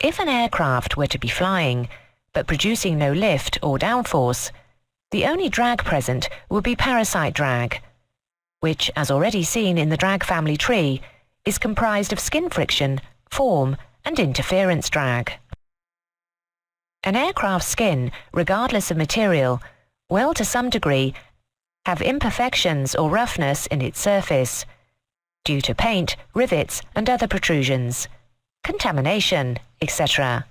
If an aircraft were to be flying, but producing no lift or downforce, the only drag present would be parasite drag, which, as already seen in the drag family tree, is comprised of skin friction, form, and interference drag. An aircraft's skin, regardless of material, will to some degree have imperfections or roughness in its surface, due to paint, rivets, and other protrusions, contamination, etc.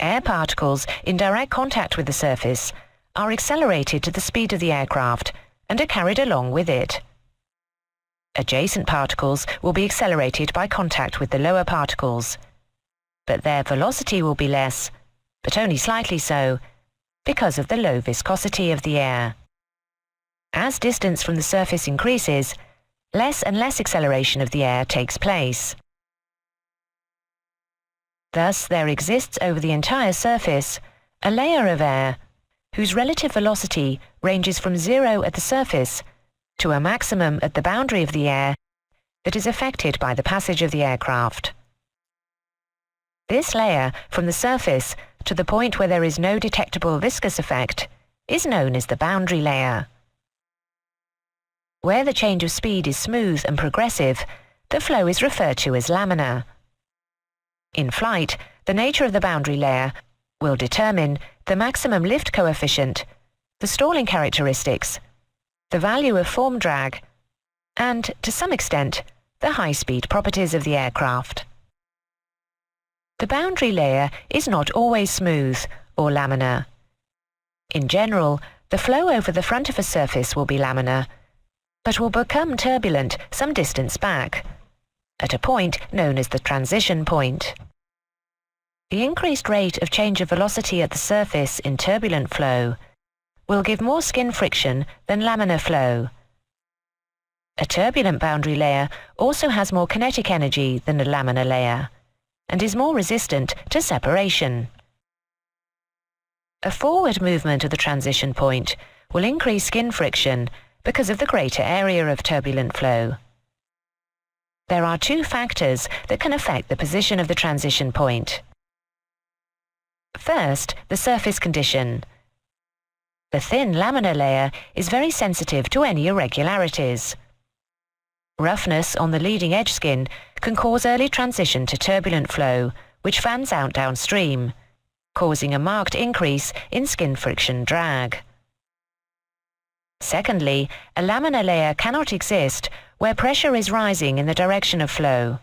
Air particles in direct contact with the surface are accelerated to the speed of the aircraft and are carried along with it. Adjacent particles will be accelerated by contact with the lower particles, but their velocity will be less, but only slightly so, because of the low viscosity of the air. As distance from the surface increases, less and less acceleration of the air takes place. Thus, there exists over the entire surface a layer of air whose relative velocity ranges from zero at the surface to a maximum at the boundary of the air that is affected by the passage of the aircraft. This layer, from the surface to the point where there is no detectable viscous effect, is known as the boundary layer. Where the change of speed is smooth and progressive, the flow is referred to as laminar. In flight, the nature of the boundary layer will determine the maximum lift coefficient, the stalling characteristics, the value of form drag, and, to some extent, the high-speed properties of the aircraft. The boundary layer is not always smooth or laminar. In general, the flow over the front of a surface will be laminar, but will become turbulent some distance back, at a point known as the transition point. The increased rate of change of velocity at the surface in turbulent flow will give more skin friction than laminar flow. A turbulent boundary layer also has more kinetic energy than a laminar layer, and is more resistant to separation. A forward movement of the transition point will increase skin friction because of the greater area of turbulent flow. There are two factors that can affect the position of the transition point. First, the surface condition. The thin laminar layer is very sensitive to any irregularities. Roughness on the leading edge skin can cause early transition to turbulent flow, which fans out downstream, causing a marked increase in skin friction drag. Secondly, a laminar layer cannot exist where pressure is rising in the direction of flow.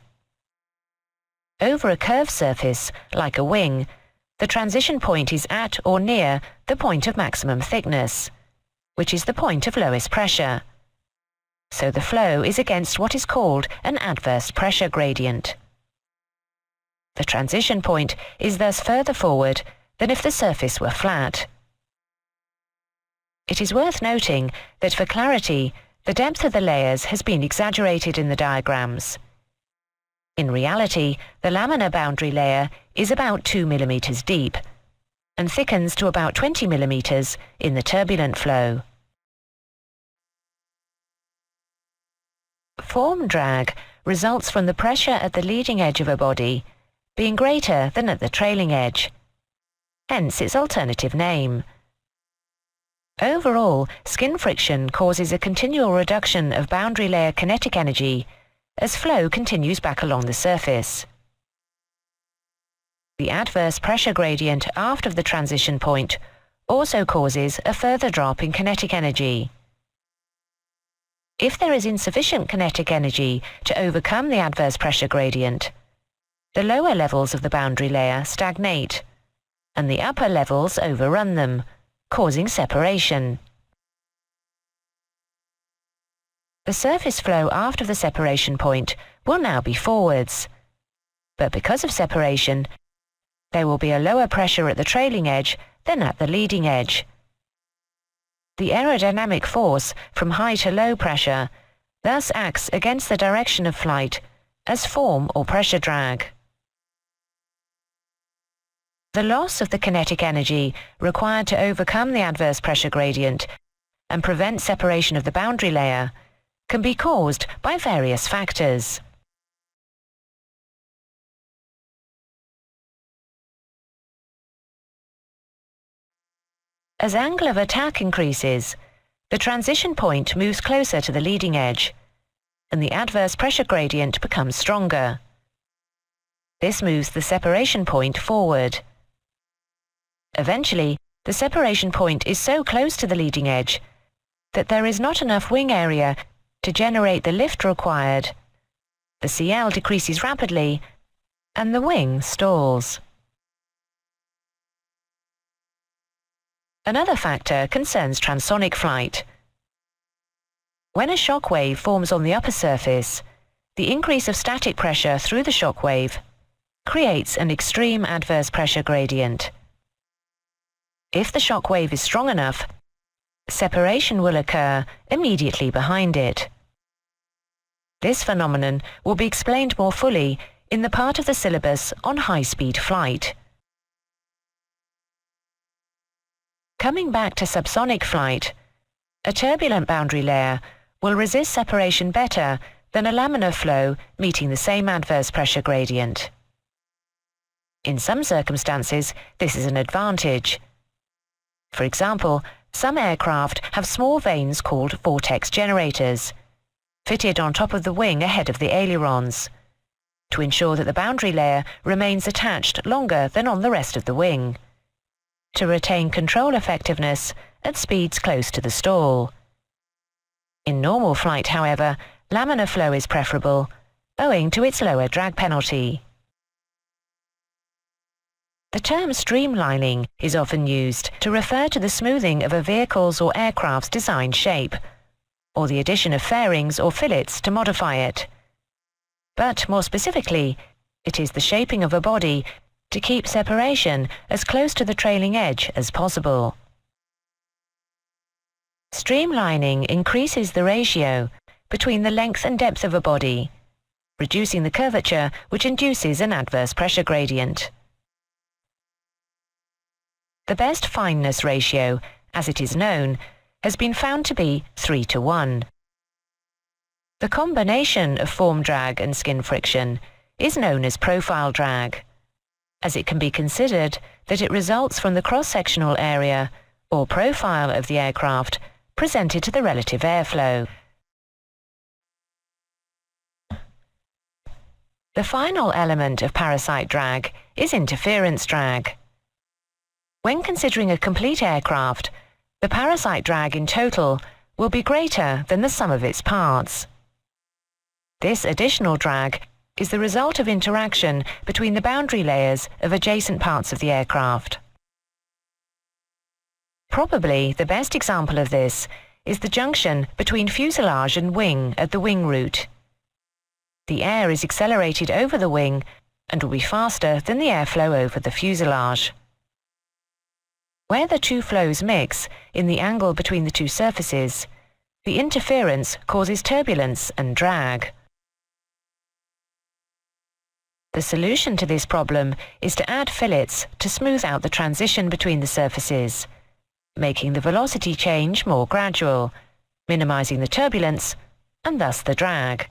Over a curved surface, like a wing, the transition point is at or near the point of maximum thickness, which is the point of lowest pressure. So the flow is against what is called an adverse pressure gradient. The transition point is thus further forward than if the surface were flat. It is worth noting that for clarity, the depth of the layers has been exaggerated in the diagrams. In reality, the laminar boundary layer is about 2 mm deep and thickens to about 20 mm in the turbulent flow. Form drag results from the pressure at the leading edge of a body being greater than at the trailing edge, hence its alternative name. Overall, skin friction causes a continual reduction of boundary layer kinetic energy as flow continues back along the surface. The adverse pressure gradient aft of the transition point also causes a further drop in kinetic energy. If there is insufficient kinetic energy to overcome the adverse pressure gradient, the lower levels of the boundary layer stagnate, and the upper levels overrun them, causing separation. The surface flow after the separation point will now be forwards, but because of separation, there will be a lower pressure at the trailing edge than at the leading edge. The aerodynamic force from high to low pressure thus acts against the direction of flight as form or pressure drag. The loss of the kinetic energy required to overcome the adverse pressure gradient and prevent separation of the boundary layer can be caused by various factors. As angle of attack increases, the transition point moves closer to the leading edge, and the adverse pressure gradient becomes stronger. This moves the separation point forward. Eventually, the separation point is so close to the leading edge that there is not enough wing area to generate the lift required. The CL decreases rapidly, and the wing stalls. Another factor concerns transonic flight. When a shock wave forms on the upper surface, the increase of static pressure through the shock wave creates an extreme adverse pressure gradient. If the shock wave is strong enough, separation will occur immediately behind it. This phenomenon will be explained more fully in the part of the syllabus on high-speed flight. Coming back to subsonic flight, a turbulent boundary layer will resist separation better than a laminar flow meeting the same adverse pressure gradient. In some circumstances, this is an advantage. For example, some aircraft have small vanes called vortex generators, fitted on top of the wing ahead of the ailerons, to ensure that the boundary layer remains attached longer than on the rest of the wing, to retain control effectiveness at speeds close to the stall. In normal flight, however, laminar flow is preferable, owing to its lower drag penalty. The term streamlining is often used to refer to the smoothing of a vehicle's or aircraft's design shape, or the addition of fairings or fillets to modify it. But more specifically, it is the shaping of a body to keep separation as close to the trailing edge as possible. Streamlining increases the ratio between the length and depth of a body, reducing the curvature which induces an adverse pressure gradient. The best fineness ratio, as it is known, has been found to be 3:1. The combination of form drag and skin friction is known as profile drag, as it can be considered that it results from the cross-sectional area or profile of the aircraft presented to the relative airflow. The final element of parasite drag is interference drag. When considering a complete aircraft, the parasite drag in total will be greater than the sum of its parts. This additional drag is the result of interaction between the boundary layers of adjacent parts of the aircraft. Probably the best example of this is the junction between fuselage and wing at the wing root. The air is accelerated over the wing and will be faster than the airflow over the fuselage. Where the two flows mix in the angle between the two surfaces, the interference causes turbulence and drag. The solution to this problem is to add fillets to smooth out the transition between the surfaces, making the velocity change more gradual, minimizing the turbulence and thus the drag.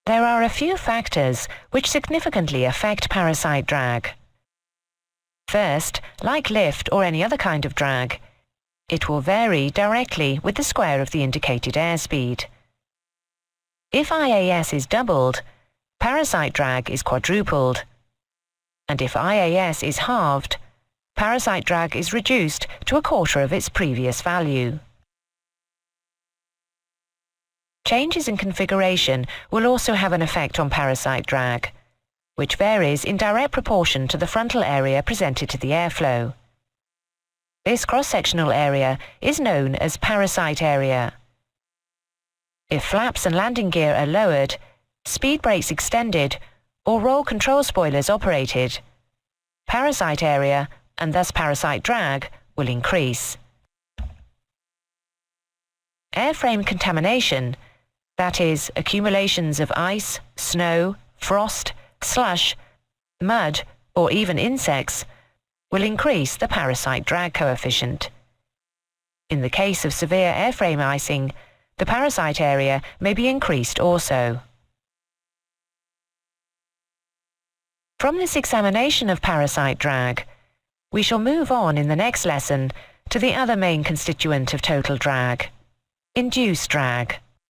There are a few factors which significantly affect parasite drag. First, like lift or any other kind of drag, it will vary directly with the square of the indicated airspeed. If IAS is doubled, parasite drag is quadrupled. And if IAS is halved, parasite drag is reduced to a quarter of its previous value. Changes in configuration will also have an effect on parasite drag, which varies in direct proportion to the frontal area presented to the airflow. This cross-sectional area is known as parasite area. If flaps and landing gear are lowered, speed brakes extended, or roll control spoilers operated, parasite area, and thus parasite drag, will increase. Airframe contamination, that is, accumulations of ice, snow, frost, slush, mud, or even insects, will increase the parasite drag coefficient. In the case of severe airframe icing, the parasite area may be increased also. From this examination of parasite drag, We shall move on in the next lesson to the other main constituent of total drag, induced drag.